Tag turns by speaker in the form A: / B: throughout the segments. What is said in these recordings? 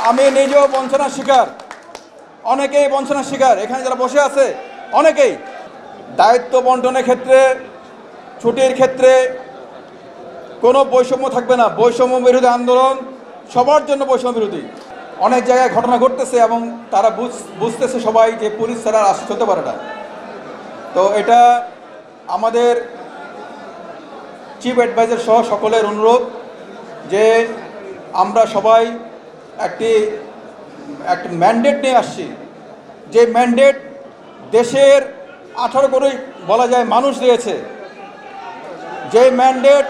A: আমি নিজেও বঞ্চনার শিকার, অনেকেই বঞ্চনার শিকার। এখানে যারা বসে আছে অনেকেই দায়িত্ব বন্টনের ক্ষেত্রে, ছুটির ক্ষেত্রে কোনো বৈষম্য থাকবে না। বৈষম্য বিরোধী আন্দোলন সবার জন্য বৈষম্য বিরোধী। অনেক জায়গায় ঘটনা ঘটতেছে এবং তারা বুঝতেছে সবাই যে পুলিশ ছাড়া রাষ্ট্র চলতে পারে না। তো এটা আমাদের চিফ অ্যাডভাইজার সহ সকলের অনুরোধ যে আমরা সবাই একটি ম্যান্ডেট নিয়ে আসছি, যে ম্যান্ডেট দেশের 18 কোটি বলা যায় মানুষ দিয়েছে। যে ম্যান্ডেট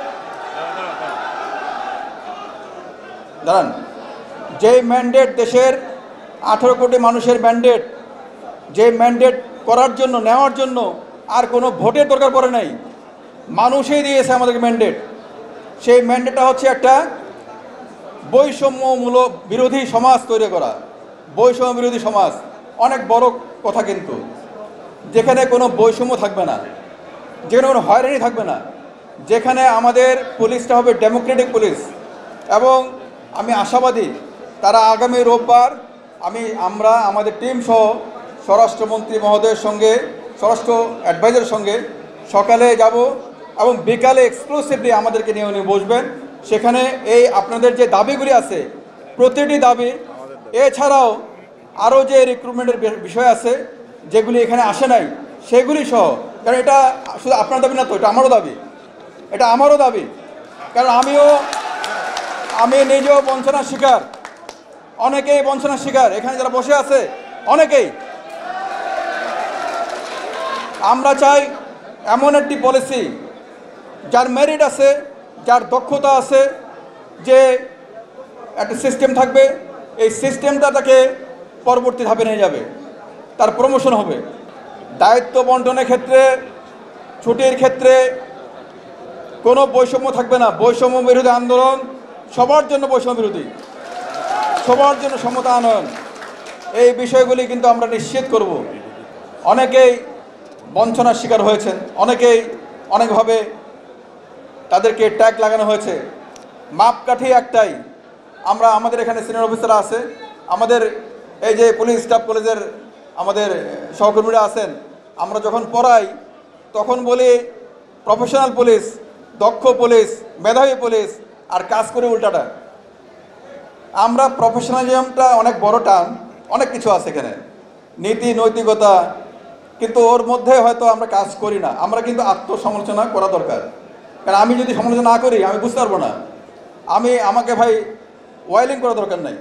A: দাঁড়ান, যে ম্যান্ডেট দেশের 18 কোটি মানুষের ম্যান্ডেট, যে ম্যান্ডেট করার জন্য নেওয়ার জন্য আর কোনো ভোটের দরকার পড়ে নাই, মানুষই দিয়েছে আমাদেরকে ম্যান্ডেট। সেই ম্যান্ডেটটা হচ্ছে একটা বৈষম্যমূলক বিরোধী সমাজ তৈরি করা। বৈষম্য বিরোধী সমাজ অনেক বড় কথা, কিন্তু যেখানে কোনো বৈষম্য থাকবে না, যেখানে কোনো হয়রানি থাকবে না, যেখানে আমাদের পুলিশটা হবে ডেমোক্রেটিক পুলিশ। এবং আমি আশাবাদী তারা আগামী রোববার আমরা আমাদের টিম সহ স্বরাষ্ট্রমন্ত্রী মহোদয়ের সঙ্গে, স্বরাষ্ট্র অ্যাডভাইজারের সঙ্গে সকালে যাব এবং বিকালে এক্সক্লুসিভলি আমাদেরকে নিয়ে উনি বসবেন। সেখানে এই আপনাদের যে দাবিগুলি আছে প্রতিটি দাবি, এছাড়াও আরও যে রিক্রুটমেন্টের বিষয় আছে যেগুলি এখানে আসে নাই সেগুলি সহ, কারণ এটা শুধু আপনার দাবি না, তো এটা আমারও দাবি, এটা আমারও দাবি। কারণ আমি নিজেও বঞ্চনার শিকার, অনেকেই বঞ্চনার শিকার। এখানে যারা বসে আছে অনেকেই। আমরা চাই এমন একটি পলিসি যার মেরিট আছে, যার দক্ষতা আছে, যে একটা সিস্টেম থাকবে, এই সিস্টেমটা তাকে পরবর্তী ধাপে নিয়ে যাবে, তার প্রমোশন হবে। দায়িত্ব বন্টনের ক্ষেত্রে, ছুটির ক্ষেত্রে কোনো বৈষম্য থাকবে না। বৈষম্য বিরোধী আন্দোলন সবার জন্য বৈষম্য বিরোধী, সবার জন্য সমতা আনয়ন, এই বিষয়গুলি কিন্তু আমরা নিশ্চিত করব। অনেকেই বঞ্চনার শিকার হয়েছেন, অনেকেই অনেকভাবে তাদেরকে ট্যাগ লাগানো হয়েছে। মাপকাঠি একটাই, আমাদের এখানে সিনিয়র অফিসাররা আছে, আমাদের এই যে পুলিশ স্টাফ কলেজের আমাদের সহকর্মীরা আছেন, আমরা যখন পড়াই তখন বলি প্রফেশনাল পুলিশ, দক্ষ পুলিশ, মেধাবী পুলিশ, আর কাজ করে উল্টাটা। আমরা প্রফেশনালিজমটা অনেক বড় টার্ম, অনেক কিছু আছে এখানে, নীতি নৈতিকতা, কিন্তু ওর মধ্যে হয়তো আমরা কাজ করি না। আমরা কিন্তু আত্মসমালোচনা করা দরকার, কারণ আমি যদি সমালোচনা না করি আমি বুঝতে পারবো না। আমাকে ভাই ওয়াইলিং করা দরকার নাই।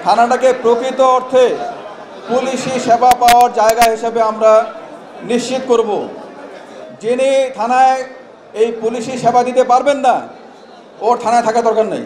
A: থানাটাকে প্রকৃত অর্থে পুলিশি সেবা পাওয়ার জায়গা হিসেবে আমরা নিশ্চিত করব। যিনি থানায় এই পুলিশি সেবা দিতে পারবেন না, ওর থানায় থাকা দরকার নেই।